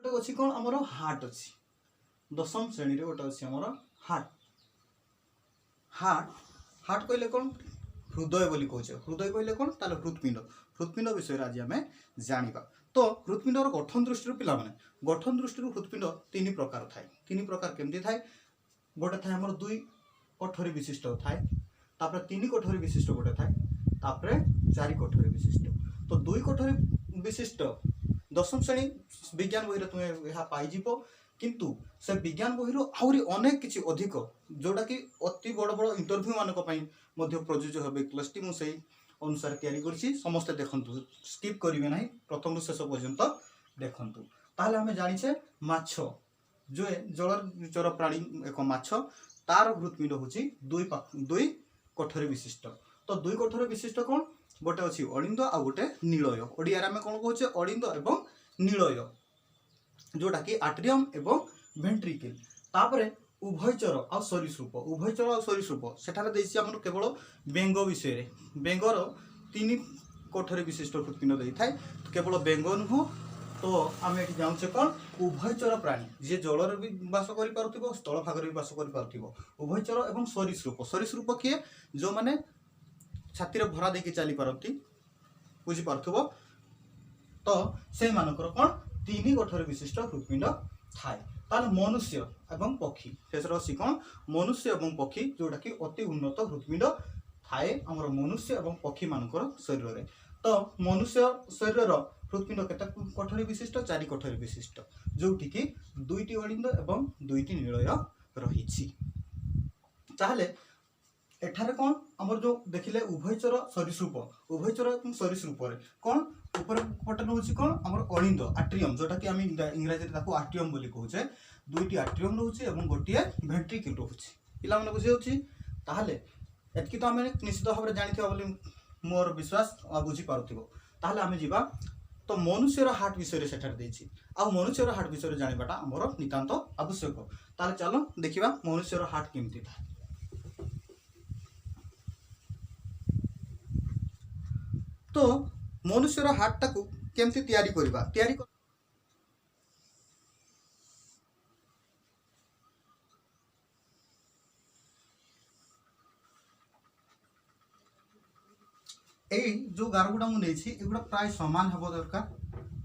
गोटे अच्छी कौन आमर हार्ट अच्छी दशम श्रेणी रे गोटे अच्छी आमर हार्ट हार्ट हार्ट कहले कौन हृदय बोली कहे हृदय कहले कौन ताले हृत्पिंड हृत्पिंड विषय आज आम जाना तो हृत्पिंडर गठन दृष्टि पिला माने गठन दृष्टि हृत्पिंड तीन प्रकार थाए तीन प्रकार केमती थाए गोटे थाए आमर दुई कोठरी विशिष्ट थाए तापर तीन कोठरी विशिष्ट गोटे थाए तापर चारि कोठरी विशिष्ट तो दुई कोठरी विशिष्ट दशम श्रेणी विज्ञान बही तुम्हें यह पाइज किंतु से विज्ञान बही आहरी अनेक किसी अधिक जोटा कि अति बड़ बड़ इंटरव्यू मानक प्रযোज्य हे क्लासटी मुझे अनुसार तैयारी करछि समस्ते देखंतु स्किप करिवे नाही प्रथम शेष पर्यंत देखंतु ताहले हमें जानिछे माछ जो जलचर प्राणी एक माछ तार हृत्पिंड होछि दुई कोठरी विशिष्ट तो दुई कोठरी विशिष्ट कौन गोटे अच्छी अलिंद आ गोटे नीलय ओडिया आम कौन कहे अलिंद एवं नीलय जोटा कि आट्रियम एवं वेंट्रिकल तापरे उभयचर आ सरीसृप उभयचर आ सरीसृप सेठारे देछि हमर केवल बेंग विषय बेंगर तीन कोठरी विशिष्ट हृत्पिंड देई थाए केवल बेंग नुह तो आम ये जाऊे कौन उभयचर प्राणी जी जल भी बास कर स्थल भाग भी बास कर उभयचर एवं सरीसृप सरीसृप किए जो मैंने छाती भरा देके चली पारती बुझीपार तो से मानकर कौन तीन कोठरी विशिष्ट हृत्पिंड थाए ताल मनुष्य एवं पक्षी शेष अच्छी कौन मनुष्य एवं पक्षी जोटा कि अति उन्नत हृत्पिंड थाए आमर मनुष्य एवं पक्षी मानकर शरीर में तो मनुष्य शरीर हृत्पिंड केते कोठरी विशिष्ट चारि कोठरी विशिष्ट जोटी कि दुईटी अलिंद एवं दुईटी नीलय रही ताहले एठारे कौन आमर जो देखिले उभयचर सरीसृप उभयचर एवं सरीसृप कौन ऊपर पटे रोचे कौन आमर अलिंद आट्रियम जोटा कि आम इंग्राजी आट्रियम बोली कहे दुईटी आट्रियम रोचे एवं गोटे वेंट्रिकल रोचे पिला माने बुझी ताहले एतकी तो आम निश्चित भाव में जानी बोली मोर विश्वास बुझी पारुथिबो ताहले आम जीवा तो मनुष्यर हार्ट विषय से आ मनुष्यर हार्ट विषय जानाटा आमर नितांत आवश्यक ताहले चलो देखिबा मनुष्यर हार्ट केमती था तो मनुष्यर हार्ट टाकू केमती तैयारी करबा এই जो गारगुड़ा मुझे एगुड़ा प्राय सामान हम दरकार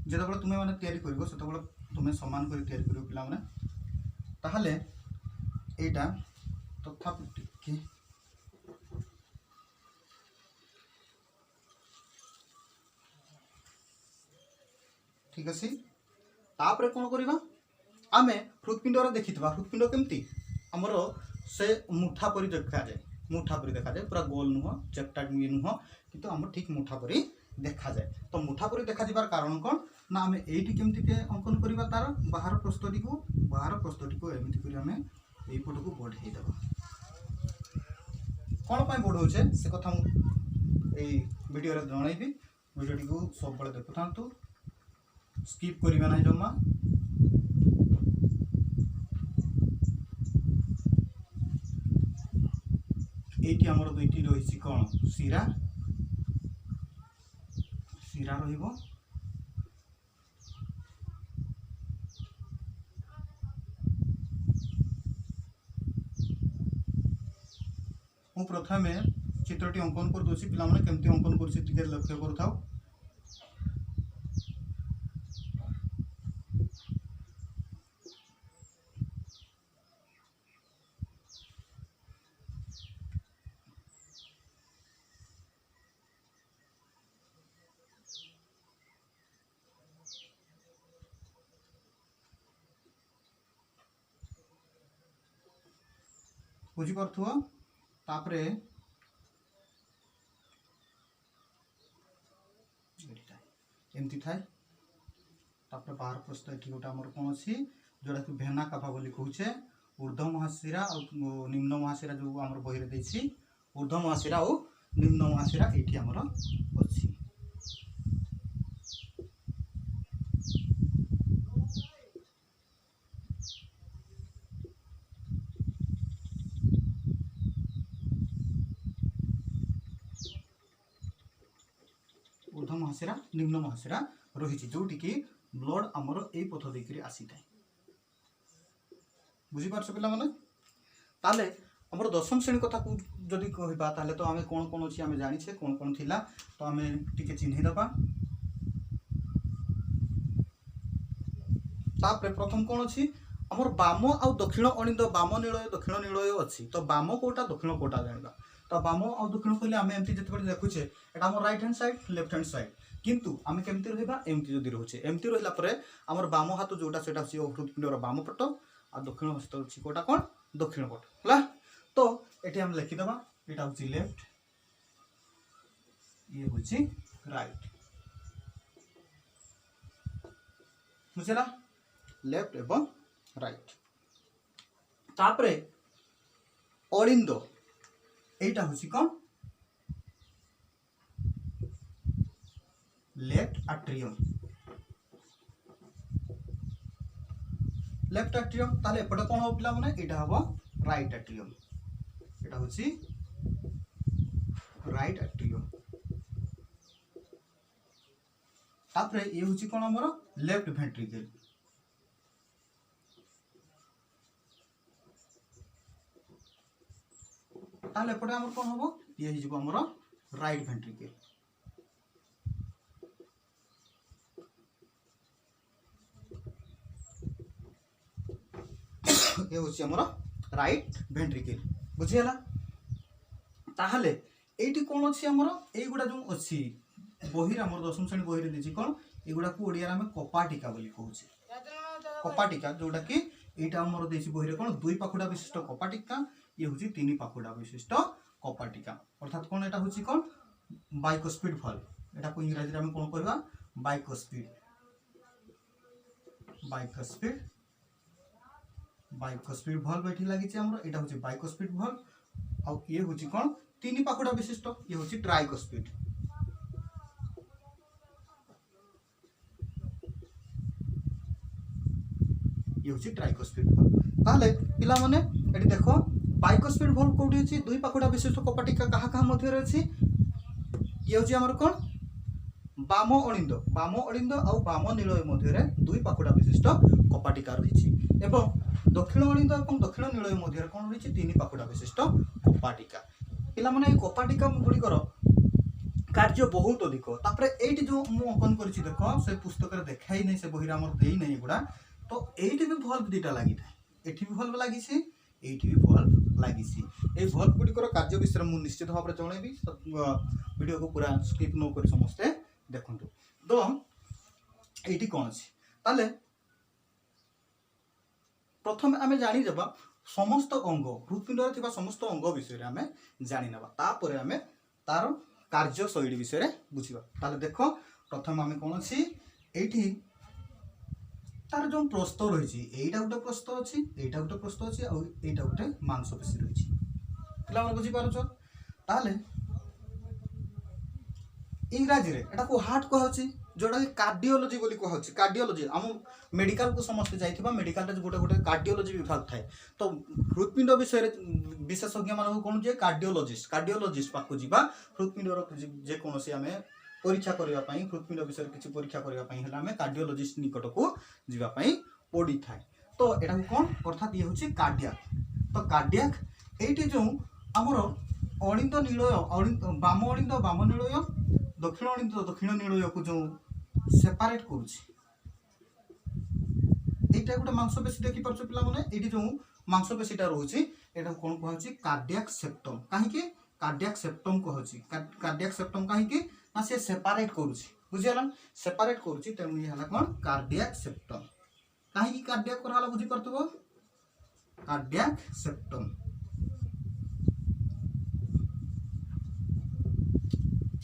जो तुम्हें मैंने तैयारी कर तुम्हें सामान कर तैयारी कर पिला माने ताहले एटा तथापि टिके ठीक अच्छे तापर कौन करवा आम हृत्पिंड देखी हृत्पिंड केमती आमर से मुठा परी देखा जाए मुठा परी देखा जाए पूरा गोल नुह चेप्टा नुह किंतु आम ठीक मुठा परी देखा जाए तो मुठा परी देखा जाबार कारण कौन ना आम एटी केमती अंकन करवा तार बाहर प्रस्तुति को एमती कर आम यपट को बढ़ेदेव कौन पर बढ़ाऊे से कथा मुझे वीडियो जनइबी वीडियोटी को सब देखु था स्किप करिबा ना जम्मा एटी आमर दुईटी रही कौन शिरा शिरा रहिबो मु प्रथमे चित्रटी अंकन कर दोछि पिला माने केमती अंकन करछि टिके लक्ष्य करथाओ बुझीपार तापरे एमती थाए तापर बाहर प्रश्न ये गोटे आमर कौन अच्छी जोटा कि भेना काफा बोली कहे ऊर्ध्व महाशिरा और निम्न महाशिरा जो आम बही देसी ऊर्ध्व महाशिरा और निम्न महाशिरा ये आमर अच्छी ऊर्ध्व महाशिरा निम्न महाशिरा रही जोटि ब्लड आमर ए पथ देकरी आसी थाए बुझी पारछ पिला माने ताले हमर दशम श्रेणी कथा को जदि कहबा ताले तो आमे कोन कोन अछि आमे जानि छे कोन कोन थिला तो आमे टिके चिन्हि दबा तापर प्रथम कोन अछि हमर बाम आ दक्षिण अणिंद बाम नीलय दक्षिण नीलय अछि तो बाम कोटा दक्षिण कोटा जानबा तो बाम आ दक्षिण कहले आमे एमती जते बडे देखुछे एटा हमर right hand side left hand side किंतु आमे केमती रहबा एमती जदि रहउछे एमती रहला परे हमर बाम हाथ जोटा सेटा छि हृदपिंडर बाम पट आ दक्षिण हस्त छि कोटा कोन दक्षिण पट हला तो एठी हम लिखि दबा एटा होछि लेफ्ट ये होछि राइट बुझला लेफ्ट एवं राइट तापरे अलिंद एटा होछि कोन लेफ्ट एट्रियम ताले एपटे कोन हो पिला माने एटा हबो राइट एट्रियम एटा होछि राइट एट्रियम तापरे ये होछि कोन हमर लेफ्ट वेंट्रिकल ताले एपटे हमर कोन हबो ये हिजबो हमर राइट वेंट्रिकल ये होछि हमर राइट वेंट्रिकल बुझियला ताहले एठी कोन अछि हमर ए गुडा जो अछि बहिर हमर दशम श्रेणी बहिर दिछि कोन ए गुडा को ओडिया में कपाटिका बोली कहउछि कपाटिका जोटा कि एटा हमर देछि बहिर कोन दुई पाखुडा विशिष्ट कपाटिका ये होछि तीन पाखुडा विशिष्ट कपाटिका अर्थात कोन एटा होछि कोन बाइकोस्पिड वाल्व एटा को इंग्रजी रे हम कोन कहबा बाइकोस्पिड वाल्व एठी लागि छै हमर एटा होछि बाइकोस्पिड वाल्व आ ये होछि कोन तीन पाखुडा विशिष्ट ये होछि ट्राइकोस्पिड ये होछि ट्राइकोस्पिड वाल्व ताले पिला माने एठी देखो बाइकोस्पिड वाल्व कोठी अछि दुई पाखुडा विशिष्ट कपाटिका कहा कहा मध्य रे अछि ये होछि हमर कोन बाम अणिंद आ बाम नीलय मध्य रे दुई पाखुडा विशिष्ट कपाटिका रहिछि एवं दक्षिण अणिंद और दक्षिण नीलय मध्य रे कोन रहिछि तीन पाखुडा विशिष्ट कपाटिका पिला माने कपाटिका गुडी कर कार्य बहुत अधिक तापर एठी जो मु अंकन करछि देखो से पुस्तक रे देखाई नै से बहिरा हमर देई नै गुडा तो एठी भी वाल्व दीटा लागि थाए एठी भी वाल्व लागि छै एठी भी वाल्व लागि छै ए वाल्व गुडी कर कार्य विषय मु निश्चित भाबरे जणेबी वीडियो को पूरा स्किप न करी समस्त देखंतु तो एठी कोन अछि ताले प्रथम आमे जानि जबा समस्त अंग हृदपिंड रे थिबा समस्त अंग विषय रे आमे जानि नबा तापर आमे तार कार्य शैली विषय रे बुझिबा ताले देखो प्रथम आमे कोन अछि एठी तार जो प्रस्थ रहिछि एटा गुटे प्रस्थ अछि एटा गुटे प्रस्थ अछि आ एटा गुटे मांसपेशी रहिछि पिला मन बुझि पारछो ताले इंग्रजी रे एटा को हार्ट कहछि जोडा कार्डियोलॉजी बोली कहछि कार्डियोलॉजी हम मेडिकल को समस्त जाइथिबा मेडिकल रे गोटे गोटे कार्डियोलॉजी विभाग थाए तो हृदपिंड विषय रे विशेषज्ञ मानक कोन जे कार्डियोलॉजिस्ट पाको जिबा हृदपिंड रो जे कोनोसी हमें परीक्षा करिया पई हृदपिंड विषय रे किछि परीक्षा करिया पई हला हमें कार्डियोलॉजिस्ट निकट को जिबा पई पड़ी थाए तो एटा कोन अर्थात ये होछि कार्डियक तो कार्डियक एठी जो हमरो अणिंद नीलय बाम अणिंद बाम नीलय दक्षिण अणिंद दक्षिण नीलय को जो सेपरेट करूछि एटा गोटे मांसपेशी देखि परछ पिला माने एठी जो मांसपेशीटा रहउछि एटा कोन कहउछि कार्डियक सेप्टम काहे कि कार्डियक सेप्टम कहउछि कार्डियक सेप्टम काहे कि ना से सेपरेट करूछि बुझियला सेपरेट करूछि तेनु ये हला कोन कार्डियक सेप्टम काहे कि कार्डियक करहाला बुझि परतबो कार्डियक सेप्टम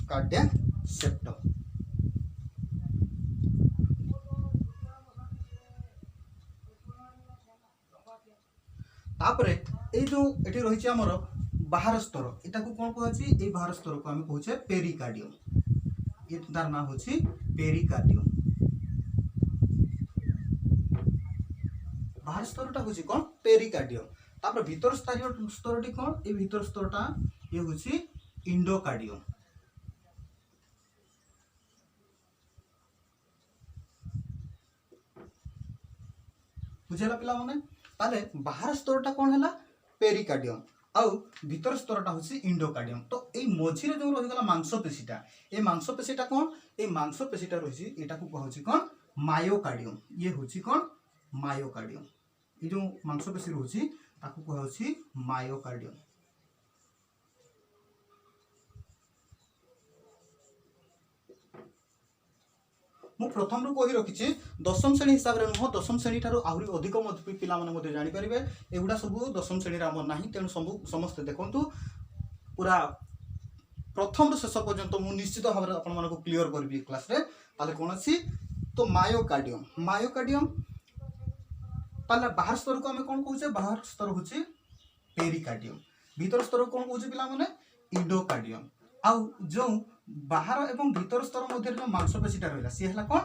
कार्डियक सेप्टम तापरे ए जो एठी रहिछि हमर बाहर स्तर एटा को कोन कहछि ए बाहर स्तर को हम कहछे पेरिकार्डियम ए तार नाम होछि पेरिकार्डियम बाहर स्तरटा होछि कोन पेरिकार्डियम तापर भीतर स्तरटी कोन ए भीतर स्तरटा ए होछि बुझेला पिला माने ताले बाहर स्तरटा कोन हैला पेरिकार्डियम आउ भीतर स्तरटा होछि इंडोकार्डियम। तो एई मझिरे जो रहि गला मांसपेशीटा ए मांसपेशीटा कोन ए मांसपेशीटा रहिछि एटा को कहउछि कोन मायोकार्डियम। ये होछि कोन मायोकार्डियम। ए जो मांसपेशी रहुछि ताकू कहउछि मायोकार्डियम। मु प्रथम रु कहि रखिछि दशम श्रेणी हिसाब रे नुह दशम श्रेणी ठारो आहुरी अधिक पिला माने मध्ये जानि परिबे एगुडा सब दशम श्रेणी रे हमर नाही तेनु समस्त देखंतु पूरा प्रथम रु शेष पर्यंत मु निश्चित भाव अपन मानको क्लियर करबी क्लास रे। ताले कोन अछि तो मायोकार्डियम ताले बाहर स्तर को हमें कोन कहउछे बाहर स्तर होछि पेरिकार्डियम भीतर स्तर कोन कहउछे पिला माने इंडोकार्डियम। आउ जो बाहर एवं भीतर स्तर मध्य जो मांसपेशीटा रहिला से हला कोन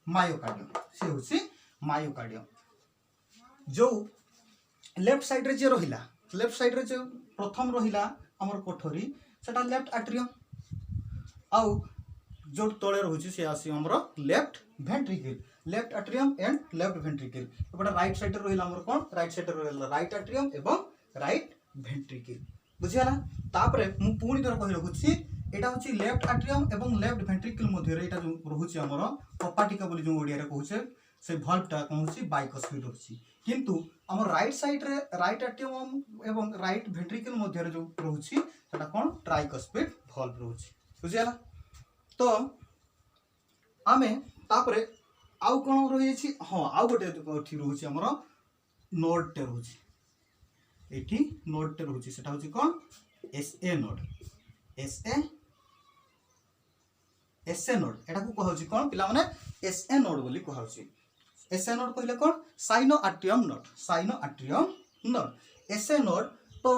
मायोकार्डियम से होछि मायोकार्डियम। जो लेफ्ट साइड रे जे रहिला लेफ्ट साइड रे जो प्रथम रहिला हमर कोठरी सेटा लेफ्ट एट्रियम आउ जो तळे रहुछि से आसी हमर left ventricle left atrium and left ventricle. एपटा राइट साइड रे रहिला हमर कोन राइट साइड रे रहिला राइट एट्रियम एवं राइट वेंट्रिकल बुझियाला। तापरे मु पुणी थर कहि रखुछि एटा होछि लेफ्ट एट्रियम एवं लेफ्ट वेंट्रिकल मध्ये रे एटा जो रहुछि हमर कपाटिका बोली जो ओडिया रे कहउछे से भाल्वटा कोन होछि बाइकस्फीयर रहुछि किंतु हमर राइट साइड रे राइट एट्रियम एवं राइट वेंट्रिकल मध्ये रे जो रहुछि सेटा कोन ट्राइकस्फीयर भाल्व रहुछि बुझियाला। तो आमे तापरे आउ कोन रहि छि हां आउ गोटे थि रहुछि हमर नोड टे रहुछि एठी नोड टे रहुछि सेटा होछि कोन एसए नोड एसए नोड एटा को कहउछि कोन पिला माने एसए नोड बोली कहउछि। एसए नोड कहले कोन sino atrium node SA node. तो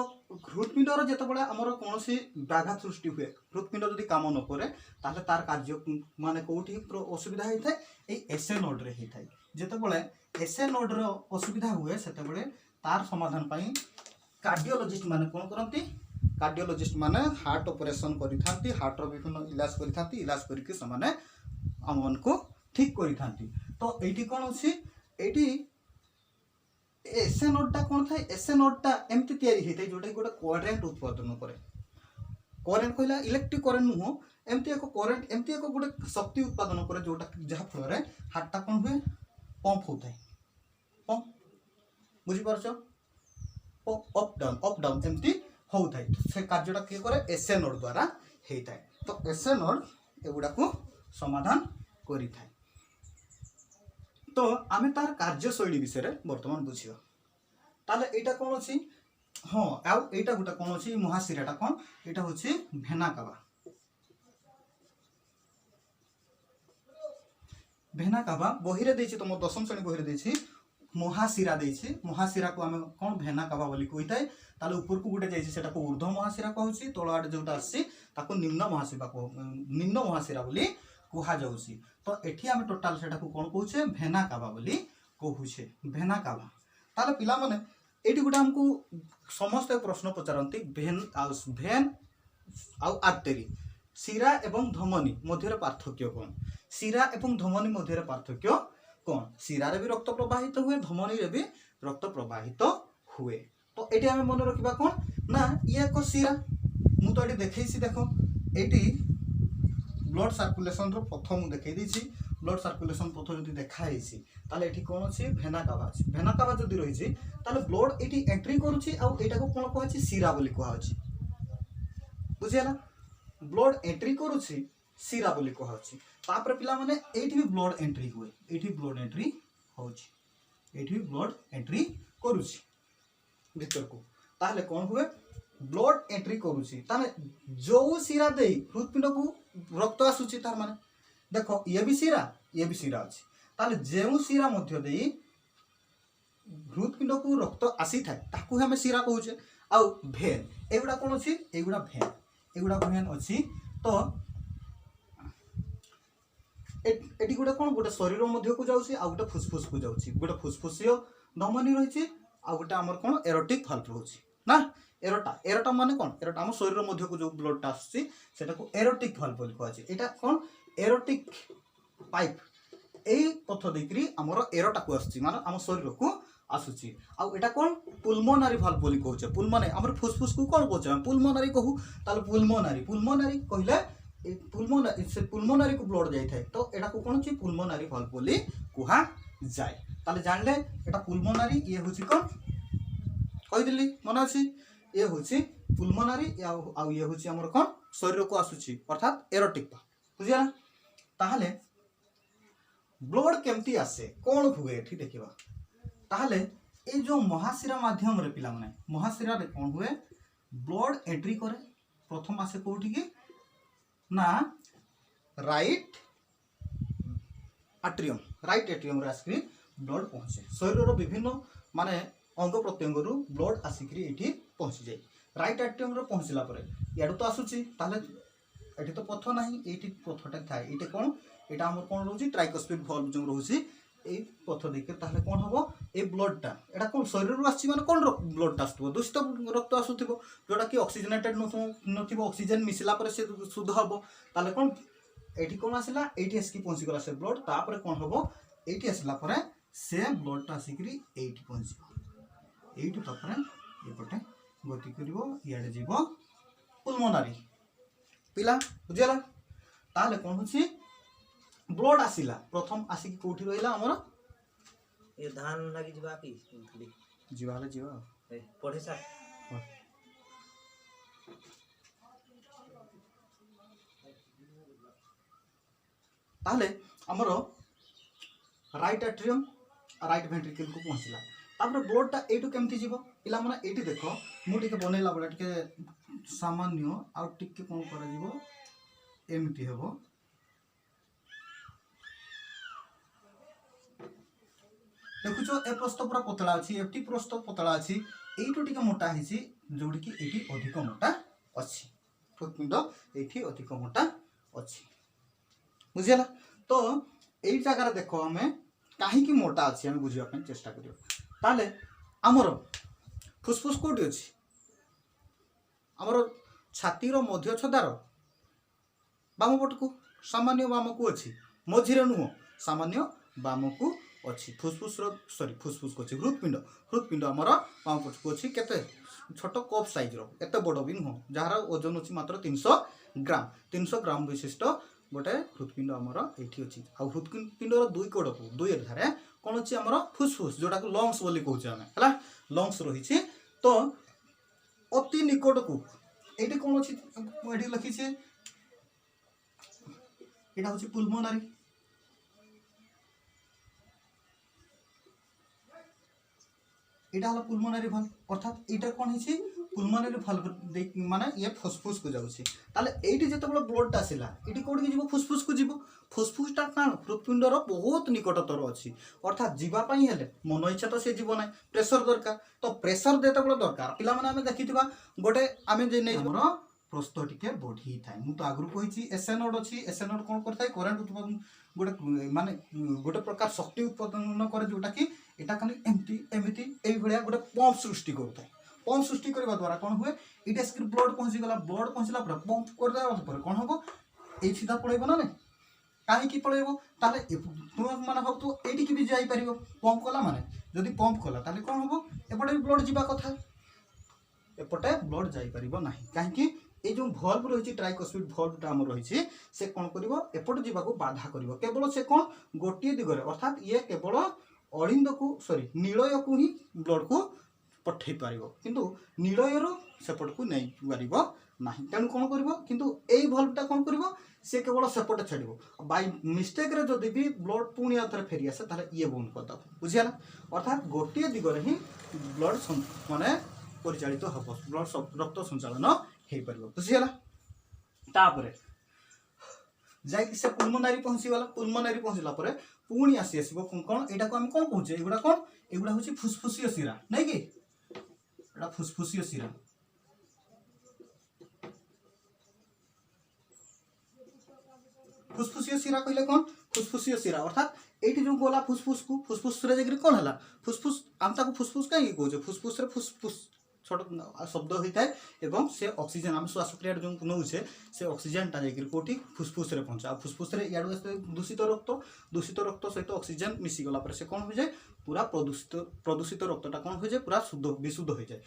हृदपिंडर जेतबेले हमर कोनोसी व्याघात सृष्टि हुए हृदपिंड जदि काम न करे ताले तार कार्य माने कोठी असुविधा हेइ थाए ए एसए नोड रे हेइ थाए। जेतबेले एसए नोड रे असुविधा हुए सेतबेले तार समाधान पई कार्डियोलॉजिस्ट माने कोन करंती कार्डियोलॉजिस्ट माने हार्ट ऑपरेशन करिथांती हार्ट रो विभिन्न इलाज करिथांती इलाज करके समाने हमन को ठीक करिथांती। तो एठी कोन अछि एठी एसए नोडटा कोन थाए एसए नोडटा एम्ति तयारी हेतै जोटा गोटे करंट उत्पादन करे। करंट कहला इलेक्ट्रिक करंट नुह एम्ति एक करंट एम्ति एक गोटे शक्ति उत्पादन करे जोटा जहा फल रे हार्टटा कोन हुए पंप होतै पंप बुझी परछो अप डाउन एम्ति होउथाय। तो से कार्यटा के करे एसए नोड द्वारा हेइथाय। तो एसए नोड एगुडा को समाधान करिथाय। तो आमे तार कार्यशैली विषय रे वर्तमान बुझियो ताले एटा कोन अछि हां आउ एटा गुटा कोन अछि महाशिराटा कोन एटा होछि भेना काबा बही रे देछि तुम दशम श्रेणी बही रे देछि महाशिरा देछि महाशिरा को आमे कोन भेना काबा बोली कहिथाय। ताले ऊपर को गुटे जाइछि सेटा को ऊर्ध्व महाशिरा कहउछि तळ आडे जोटा आछि ताको निम्न महाशिरा बोली कुहा जाउछि। तो एठी आमे टोटल सेटा को कोन कहउछे भेना काबा बोली कहउछे भेना काबा। ताले पिला माने एठी गुटा हमकु समस्त प्रश्न पचारंती भेन आउ आर्टरी शिरा एवं धमनी मध्य पार्थक्य कोन शिरा एवं धमनी मध्य पार्थक्य कोन शिरा रे भी रक्त प्रवाहित हुए धमनी रे भी रक्त प्रवाहित हुए। तो एठी हमें मन रखिबा कोन ना ये को शिरा मु तो एठी देखैछि देखो एठी ब्लड सर्कुलेशन रो प्रथम देखै दिछि ब्लड सर्कुलेशन प्रथम जदि देखाइछि ताले एठी कोन अछि भेना काबा जदि रहिछि ताले ब्लड एठी एंट्री करूछि आ एटा को कोन कहछि शिरा बोली कहछि बुझियाला ब्लड एंट्री करूछि शिरा बोली कहछि। तापर पिला माने एठी भी ब्लड एंट्री हुए एठी ब्लड एंट्री होछि एठी ब्लड एंट्री करूछि भीतर को ताले कोन हुए ब्लड एंट्री करूछि ताने जो शिरा देई हृदपिंड को रक्त आसुछि तार माने देखो ये भी शिरा अछि ताले जेउ शिरा मध्य देई हृदपिंड को रक्त आसी थाए ताकू हमें शिरा कहूचे। आ भेन एगुडा कोन अछि एगुडा भेन अछि। तो एटी गोटे कोन गोटे शरीर मध्य को जाउछि आ गोटे फुसफुस को जाउछि गोटे फुसफुसियो धमनी रहिछि आ गोटे हमर कोन एरोटिक भाल्व रहुछि ना एरोटा माने कोन एरोटा हम शरीर मध्य को जो ब्लड टा आछि सेटा को एरोटिक भाल्व बोली कहछि। एटा कोन एरोटिक पाइप एई पथ देकरी हमर एरोटा को आसुची माने हम शरीर को आसुची आ एटा कोन पुल्मोनारी भाल्व बोली कहउचे पुल्मोनारी हमर फुसफुस को कोन कहउचे हम पुल्मोनारी कहू ताले पुल्मोनारी कहले ए पुल्मोनारी से पुल्मोनारी को ब्लड जाय थाए तो एटा को कोन छि पुल्मोनारी भाल्व बोली कुहा जाय ताले जानले एटा पुल्मोनारी ये होछि कोन कहि दिली मन अछि ये होछि पुल्मोनारी आ ये होछि हमर कोन शरीर को आसुची अर्थात एरोटिक बुझिया ताहले ब्लड केमती आसे कोन हुए एठी देखिबा ताहले ए जो महाशिरा माध्यम रे पिला माने महाशिरा रे कोन हुए ब्लड एंट्री करे प्रथम आसे कोठी की ना राइट एट्रियम रे आसकरी ब्लड पहुंचे शरीर रो विभिन्न माने अंग प्रत्यंग रु ब्लड आसिकरी एठी पहुंची जाय राइट एट्रियम रे पहुंचला परे याडू तो आसुची ताले एठी तो पथ नाही एठी पथटा थाए एठी कोन एटा हमर कोन रहउची ट्राइकोस्पिड वाल्व जो रहउची ए पथ देखे ताले कोन हबो ए ब्लड टा एटा कोन शरीर रु आछि माने कोन ब्लड टा आसुथबो दूषित रक्त आसुथबो जोटा कि ऑक्सीजनेटेड नथिबो ऑक्सीजन मिसिला पर से शुद्ध हबो ताले कोन एठी कोन आसिला एठी एसकी पहुंची गला से ब्लड तापर कोन हबो एठी आसिला पर से ब्लड टा आसिकरी एठी पहुंची एठी तापर एपटे गति करिवो याडे जीवो पुल्मोनारी पिला बुझियला ताले कोन होछि ब्लड आसिला प्रथम आसिक कोठी रहिला हमर ये धान लागी जीवा की जीवाले जीवा ए पढे सा ताले हमर राइट एट्रियम राइट वेंट्रिकल को पहुंचला तापर ब्लड टा एटू केमती जीवो पिला माने एटी देखो मु टिके बनेला बडा टिके सामान्य आ टिके कोन करा जीवो एमटी हेबो देखुचो ए प्रस्थ पूरा पतला अछि एटी प्रस्थ पतला अछि एटू टिके मोटा हिसी जोडी कि एटी अधिक मोटा अछि हृदपिंड एटी अधिक मोटा अछि बुझियला तो एई जगह देखो हमें काहे कि मोटा अछि हम बुझिया ପାଇଁ चेष्टा करियो ताले हमर फुसफुस कोठी अछि हमर छाती रो मध्य छदार बाम पटकू सामान्य बाम को अछि मझिरे नुह सामान्य बाम को अछि फुसफुस रो सॉरी फुसफुस को अछि हृदपिंड हमर बाम पटकू अछि केते छोट कप साइज रो एते बड़ भी नुह जहार ओजन अछि मात्र 300 ग्राम विशिष्ट गोटे हृदपिंड हमर एठी अछि आ हृदपिंड रो दुई कोड को दुई धारे कोन अछि हमर फुसफुस जोटा को लंग्स बोली कहू छै हमें हला लंग्स रही छी तो अति निकट को एठी कोन अछि एठी लिखि छै एटा होछि पुल्मोनारी एटा हला पुल्मोनारी भाल्व अर्थात एटा कोन हिछि पुल्मोनारी भाल्व माने ये फुसफुस को जाउछि ताले एठी जेतबेला ब्लड टा आसिला एठी कोड के जीवो फुसफुस को जीवो फुसफुस टा कान हृदपिंड रो बहुत निकटतर अछि अर्थात जीवा पई हेले मन इच्छा तो से जीव नै प्रेशर दरकार तो प्रेशर देतबेला दरकार पिला माने हमें देखिथिबा गोटे हमें जे नै हमरो प्रस्थ टिके बढ़ी थाए मु तो आगु कहिछि एसएनोड अछि एसएनोड कोन करथाय करंट उत्पादन गोटे माने गोटे प्रकार शक्ति उत्पादन करे जोटा कि एटा खाली एमिति एई भलिया गोटे पंप सृष्टि करथाय पंप सृष्टि करबा द्वारा कोन हुए इटा स्क्र ब्लड पहुंचला पर पंप कर देबा पर कोन होबो ए सीधा पळेबो ना नै काहे कि पळेबो ताले तुम माने हो तो एटी कि भी जाई परिबो पंप कला माने जदी पंप कला ताले कोन होबो एपटे ब्लड जीवा कथा एपटे ब्लड जाई परिबो नाही काहे कि ए जो भाल्व रही ट्राइकोस्पिड भाल्व हम रही से कौन कर एपट जावा बाधा कर केवल से कौन गोटे दिगरे अर्थात ये केवल अलिंद को सॉरी नीलय को ही ब्लड को पठे पार किंतु नीलय सेपट को नहीं पार ना तेणु कौन कर किंतु ए भाल्वटा कौन कर से केवल सेपटे छाड़ बाय मिस्टेक रे जदि भी ब्लड पुणी आउे फेरी आसे ताले ये बंद करद बुझीगला अर्थात गोटे दिगरे ही ब्लड माने परिचालित हम ब्लड रक्त संचालन हे परिबो बुझीगला तापरे जाई से पुल्मोनारी पहुंचला परे पुणी आसी आसीबो कोन एटा को हम कोन कहूचे एगुडा होची फुसफुसिय शिरा नै कि एटा फुसफुसिय शिरा फुसफुसिय शिरा कहले कोन फुसफुसिय शिरा अर्थात एटी जो गोला फुसफुस रे जगरी कोन हला फुसफुस हम ताको फुसफुस काहे कहूचे फुसफुस रे फुसफुस छोट शब्द होता है एवं से ऑक्सीजन आम श्वासक्रिया जो नौचे से ऑक्सीजनटा जाकर कौटी फुसफुस रे पहुँचे आ फुसफुस रे इाड़ू आस दूषित रक्त सहित ऑक्सीजन मिसीगला से कौन हो जाए पूरा प्रदूषित रक्तटा कौन हो जाए पूरा शुद्ध विशुद्ध हो जाए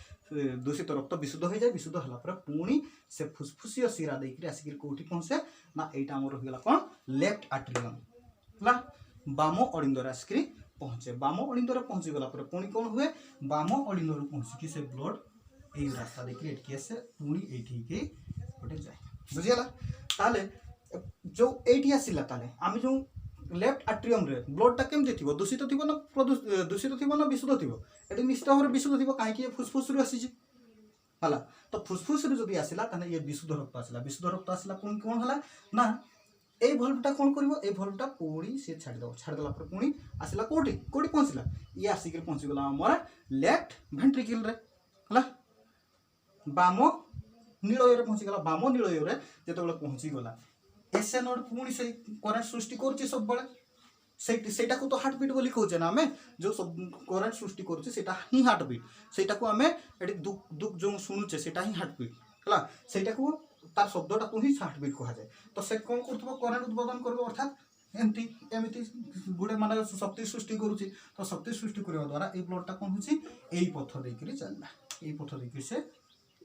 दूषित रक्त विशुद्ध हो जाए विशुद्ध है पुणी से फुसफुसीय शिरा देकर आसिक कौटी पहुँचे ना यहाँ आमर होगा कौन लेफ्ट आट्रियम है बाम अड़िंदर आसिक पहुँचे बाम अड़िंदर पहुँची गला पुणी कौन हुए बाम अड़िंदर पहुँचिकी से ब्लड यही रास्ता देखिए आसे पुणी ये गोटे जाए बुझीगला ताले जो ये आसला आम जो लेफ्ट आट्रियम रे ब्लडटा केमती थी दूषित थी ना दूषित थी ना विशुद्ध थी ये निश्चित भाव में विशुद्ध थी कहीं फुसफुस रू आसी है तो फुसफुस रू जब आसला ये विशुद्ध रक्त आसला विशुद्ध रक्त आसला पुणी कौन है ना ये भल्वटा कौन कर भल्वटा पुणी सी छाड़देला पुणी आसला कौटी कौटी पहुँचला ये आसिक पहुँचीगला आमर लेफ्ट भेंट्रिकल है बाम नीलय पहुँचीगला बाम नीलय जो पहुँचीगला एस नोड पुणी से करेन्ट सृष्टि कर सब बेटा को तो हार्ट बीट बोली कहचे ना आम जो सब करेन्ट सृष्टि करा ही हार्ट बीट सेटा को आम दुख दुख जो शुणुचे से हार्ट बीट है को तार शब्दटा को ही हार्ट बीट कह जाए तो से कौन कर करेन्ट उत्पादन कर अर्थात एमती एमती गोटे मान शक्ति सृष्टि करुच्ची तो शक्ति सृष्टि करने द्वारा ये ब्लडटा कौन हो पथ देकर चलला ये पथ देकर से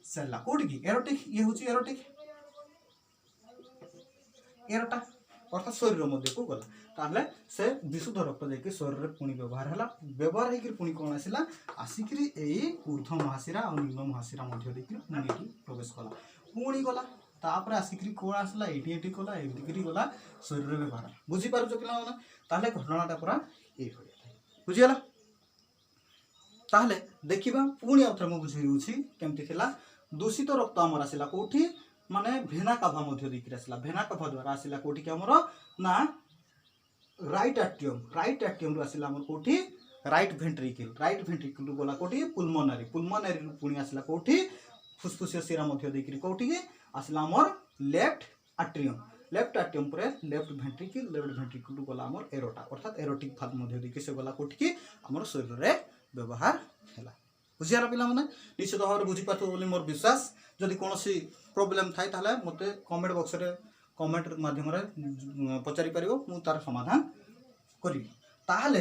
चलला कौटी की एरोटिक ये हूँ एरोटिक एरोटा अर्थात शरीर मध्य को गला ताले से विशुद्ध रक्त जाकि शरीर में पुणी व्यवहार है व्यवहार होकर पुणी कौन आसला आसिक ऊर्ध्व महाशिरा और निम्न महाशिरा मध्य देखिए पुणी प्रवेश कला पुणी गला तापर आसिक कौन आसला ये गला एमती गला शरीर में व्यवहार बुझीपार पे ताले घटनाटा पूरा ये बुझीगला ताहले देखिबा पुणी आउथरे मु बुझेउछि केमती थिला दूषित रक्त आमर आसला कोठी माने भेना काभा मध्य देखिर आसला भेना काभा द्वारा आसला कोठी के आमर ना राइट एट्रियम रु आसला आमर कोठी राइट भेंट्रिकल रु गला कोठी पुल्मोनरी रु पुणी आसला कोठी फुसफुसिया शिरा मध्य देखिर कोठी आसला आमर लेफ्ट आट्रियम पर लेफ्ट भेंट्रिकल रु गला आमर एरोटा अर्थात एरोटिक भाग मध्य देखि से गला कोठी की आमर शरीर रे व्यवहार है बुझीगला पिला माने निश्चित भाव में बुझीपार बोली मोर विश्वास जदि कौन प्रोब्लेम थाए ताहले मते कमेंट बॉक्स रे कमेंट माध्यम रे पचारि परिबो मु तार समाधान करी ताहले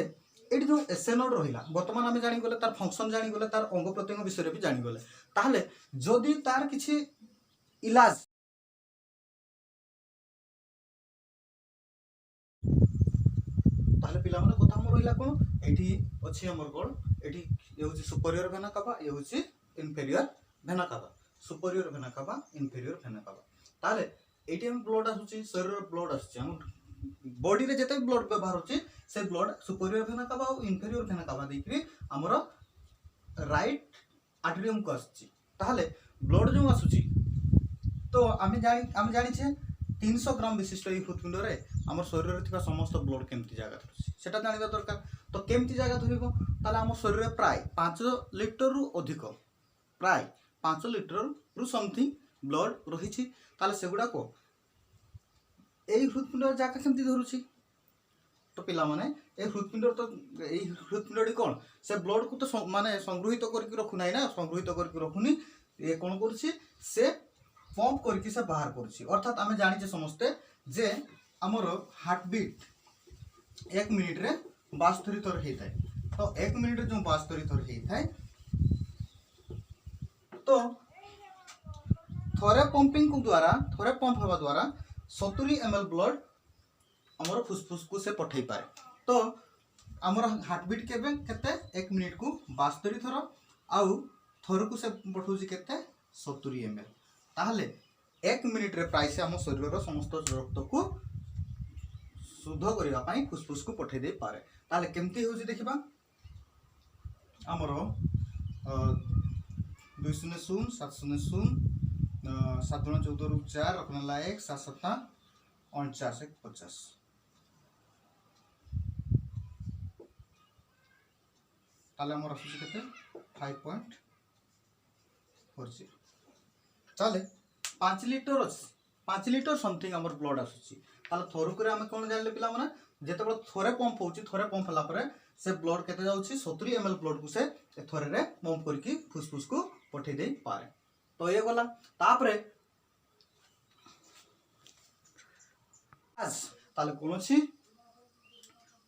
एटी जो एसेनोड रहिला वर्तमान आमे जानि गले तार फंक्शन जानि गले तार अंग प्रत्यंग विषय भी जानि गले ताहले जदि तार किछि इलाज ताहले पिला माने कथा हम रहिला कोन एठी अछि हमर कोन एठी ये होछि सुपीरियर वेना कावा ये होछि inferior vena cava superior vena cava inferior vena cava ताले एटी हम ब्लड आसुछि शरीर ब्लड आसुछि हम बॉडी रे जते ब्लड व्यवहार होछि से ब्लड सुपीरियर वेना कावा और इन्फेरियर वेना कावा देखि हमर राइट आट्रियम को आसुछि ताले ब्लड जो आसुछि तो आमे जानि छे 300 ग्राम विशिष्ट ये हृदपिंड रे हमर शरीर रे थिबा समस्त ब्लड केमती जागा धरछि सेटा जानिबा दरकार तो केमती जागा धरिबो ताले हमर शरीर रे प्राय 5 लिटर रु अधिक प्राय 5 लिटर रु समथिंग ब्लड रही ताले सेगुडा को एई हृदपिंड जागा केमती धरुछि तो पिला माने ए हृदपिंड तो एई हृदपिंडी कोन से ब्लड को तो माने संग्रहित करके रखु नाही ना संग्रहित करके रखुनी ए कोन करछि से पंप करके से बाहर करछि अर्थात आमे जानि जे समस्ते जे हमर हार्ट बीट 1 मिनिट रे 72 थर हेताय तो 1 मिनिट रे जो 72 थर हेताय तो थोरे पंपिंग को द्वारा थोरे पंप हवा द्वारा 70 ml ब्लड हमर फुसफुस को से पठै पारे तो हमर हार्ट बीट केबे केते 1 मिनिट को 72 थर आउ थर को से पठौछि केते 70 ml ताहले 1 मिनिट रे प्राय से हम शरीर रो समस्त रक्त को शुद्ध करिवा पई फुसफुस को पठै दे पारे ताहले केमती होछि देखिबा हमर 200 700 7 14 रु 4 रखनला 1 7 7 49 50 ताले हमर आसुछि केते 5.40 चले 5 लिटर अछि 5 लिटर समथिंग हमर ब्लड आसुछि ताले थोरु करे हम कोन जानले पिला माने जेते थोरे पंप होछि थोरे पंप हला परे से ब्लड केते जाउछि 70 ml ब्लड को से थोरे रे पंप करके फुसफुस को पठे दे पारे। तो ये गला तापरे ताले कौन सी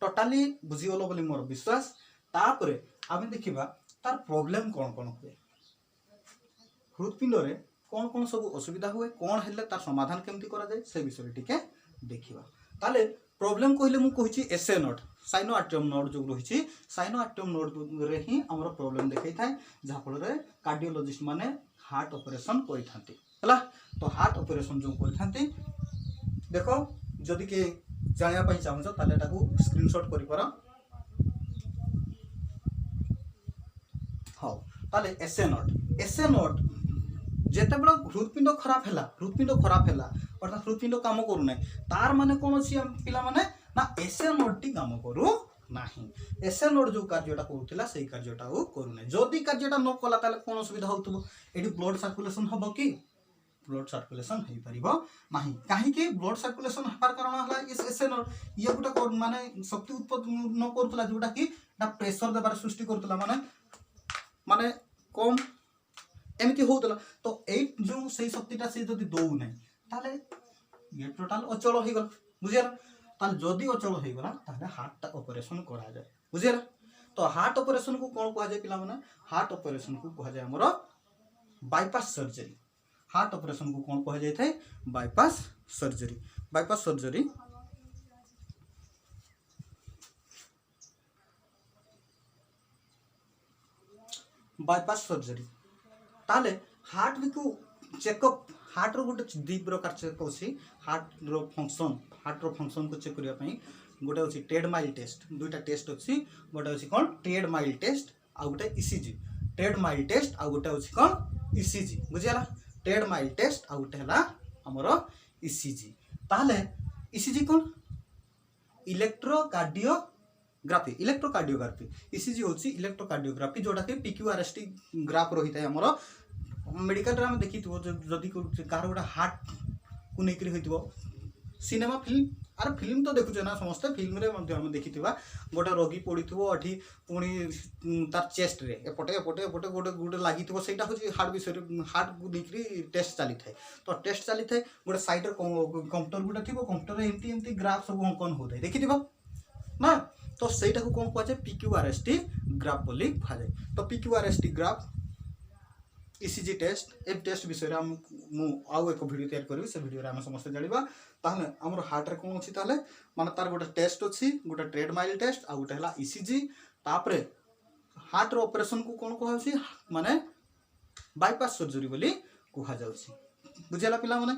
टोटाली बुझीगल बोली मोर विश्वास। तापरे आमे देखिबा तार प्रॉब्लम कौन कौन हुए, हृदपिंड रे कौन कौन सब असुविधा हुए, कौन हेले तार समाधान केमती करा जाए से विषय टिके देखिबा। ताले प्रॉब्लम कहले मु कहिछि एसए नोड साइनो आर्टियम नोड जो रही साइनो आर्टियम नोड रे ही हमर प्रॉब्लम देखै थाए, जहा फल रे कार्डियोलॉजिस्ट माने हार्ट ऑपरेशन करि थांती हला। तो हार्ट ऑपरेशन जो करि थांती देखो जदि के जानिया पई चाहू छ ताले ताकू स्क्रीनशॉट करि पर। हां ताले एसए नोड जेते बड़ा हृदपिंड खराब हैला अर्थात हृदपिंड काम करू नै तार माने कोन अछि हम पिला माने ना एसए नोड टी काम करू नाही। एसए नोड जो कार्यटा करूथिला सेही कार्यटा ओ करू नै। जदि कार्यटा न कला ताले कोन असुविधा होतबो, एडी ब्लड सर्कुलेशन हबो कि ब्लड सर्कुलेशन हे परिबो नाही। काहे कि ब्लड सर्कुलेशन हबार कारण हला इस एसए नोड ये गुटा माने शक्ति उत्पन्न न करूथला जोटा कि ना प्रेशर देबार सृष्टि करूथला माने कम एमती होतला। तो ए जो सही शक्तिटा से जदि दौ नै ताले ये टोटल अचल हो गल बुझियला। ताले जदि अचल हो गला ताले हार्ट ऑपरेशन करा जाए बुझियला। तो हार्ट ऑपरेशन को कोन कहा जाए पिला माने, हार्ट ऑपरेशन को कहा जाए हमरो बाईपास सर्जरी। हार्ट ऑपरेशन को कोन कहा जाए थाए bypass surgery. Bypass surgery bypass surgery ताले हार्ट को चेकअप हार्ट रो गोटे दी प्रकार चेक अछि। हार्ट रो फंक्शन को चेक करिया पई गोटे अछि ट्रेडमाइल टेस्ट, दुईटा टेस्ट अछि। गोटे अछि कोन ट्रेडमाइल टेस्ट आ गोटे ईसीजी। ट्रेडमाइल टेस्ट आ गोटे अछि कोन ईसीजी बुझियाला। ट्रेडमाइल टेस्ट आ गोटे हला हमरो ईसीजी। ताले ईसीजी कोन इलेक्ट्रोकार्डियोग्राफी ईसीजी होछि इलेक्ट्रोकार्डियोग्राफी जोटा कि पीक्यूआरएसटी ग्राफ रही थाए हमरो मेडिकल रे हम देखिथबो जदि कार गोटा हार्ट को नेकरी होइतबो सिनेमा फिल्म तो देखुचे ना समस्त फिल्म रे मध्ये हम देखिथिबा गोटा रोगी पडिथबो अठी पुनी तार चेस्ट रे एपटे गोटे लागिथबो सेटा होची हार्ट विषय हार्ट को नेकरी टेस्ट चली थाए। तो टेस्ट चली थाए गोटे साइड रे कंप्यूटर गोटा थिबो कंप्यूटर रे एमती ग्राफ सब अंकन होथाय देखिथिबो ना। तो सेटा को कोन कहै पीक्यूआरएसटी ग्राफ बोली कहा जाए। तो पीक्यूआरएसटी ग्राफ ईसीजी टेस्ट ए टेस्ट विषय हम आउ एक वीडियो तैयार करी से वीडियो रे हम समस्त जानिबा। ताहले हमर हार्ट रे कोन अछि ताहले माने तार गोटे टेस्ट अछि गोटे ट्रेडमाइल टेस्ट आ गोटे हला ईसीजी। तापरे हार्ट रो ऑपरेशन को कोन कहै अछि माने बाईपास सर्जरी बोली कहा जाउछि बुझियला पिला माने।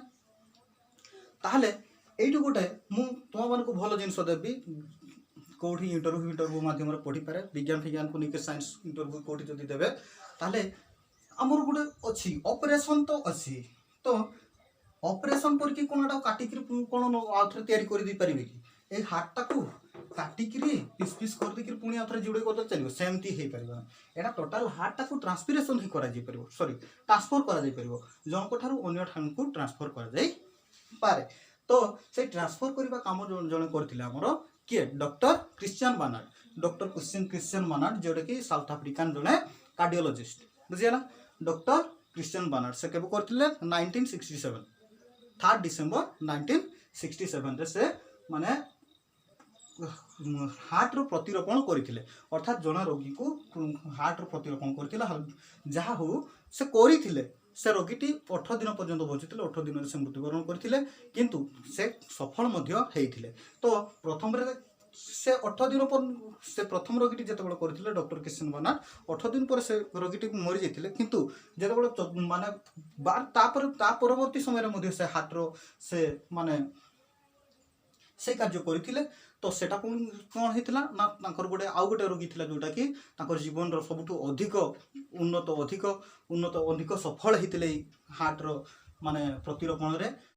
ताहले एइटु गोटे मु तुम मान को भलो जिंस देबी कोठी इंटरव्यू माध्यम रे पढी पारे विज्ञान को निके साइंस इंटरव्यू कोठी जदी देबे ताहले हमर गोटे अछि ऑपरेशन तो अछि। तो ऑपरेशन करके कोनटा काटिक कोन आउथरे तयारी कर दी परिबे कि ए हार्टटा को काटिक पीस कर दे कि पुणी आउथरे जोड़े कर चलियो सेमती हे परिबो। एटा टोटल हार्टटा को ट्रांसपिरेशन ही करा जाय परिबो सॉरी ट्रांसफर करा जाय परिबो जनको ठारू अन्य ठान को ट्रांसफर करा जाय पारे। तो से ट्रांसफर करबा काम जने करथिले हमरो के डॉक्टर क्रिश्चियन बार्नार्ड जोटा कि साउथ अफ्रीकन जने कार्डियोलॉजिस्ट बुझियला। डॉक्टर क्रिश्चियन बार्नार्ड से केबो करथिले 1967 3 डिसेंबर 1967 रे से माने हार्ट रो प्रतिरोपण करथिले अर्थात जने रोगी को हार्ट रो प्रतिरोपण करथिले जहा हो से करथिले से रोगीटी 18 दिन पर्यंत बचिथिले 18 दिन से मृत्युवरण करथिले किंतु से सफल मध्य हेइथिले। तो प्रथम रे से 18 दिन पर से प्रथम रोगीटी जेते बड़ करथिले डॉक्टर क्रिश्चियन बार्नार्ड 18 दिन पर से रोगीटी मरि जाइथिले किंतु जेते बड़ माने बार ता परवर्ती समय रे मध्य से हार्ट रो से माने से कार्य करथिले। तो सेटा कोन हेतिला ना तांकर गोटे आउ गोटे रोगी थिला जोटा कि तांकर जीवन रो सबटु अधिक उन्नत अधिक सफल हेतिले हार्ट रो माने प्रतिरोपण रे।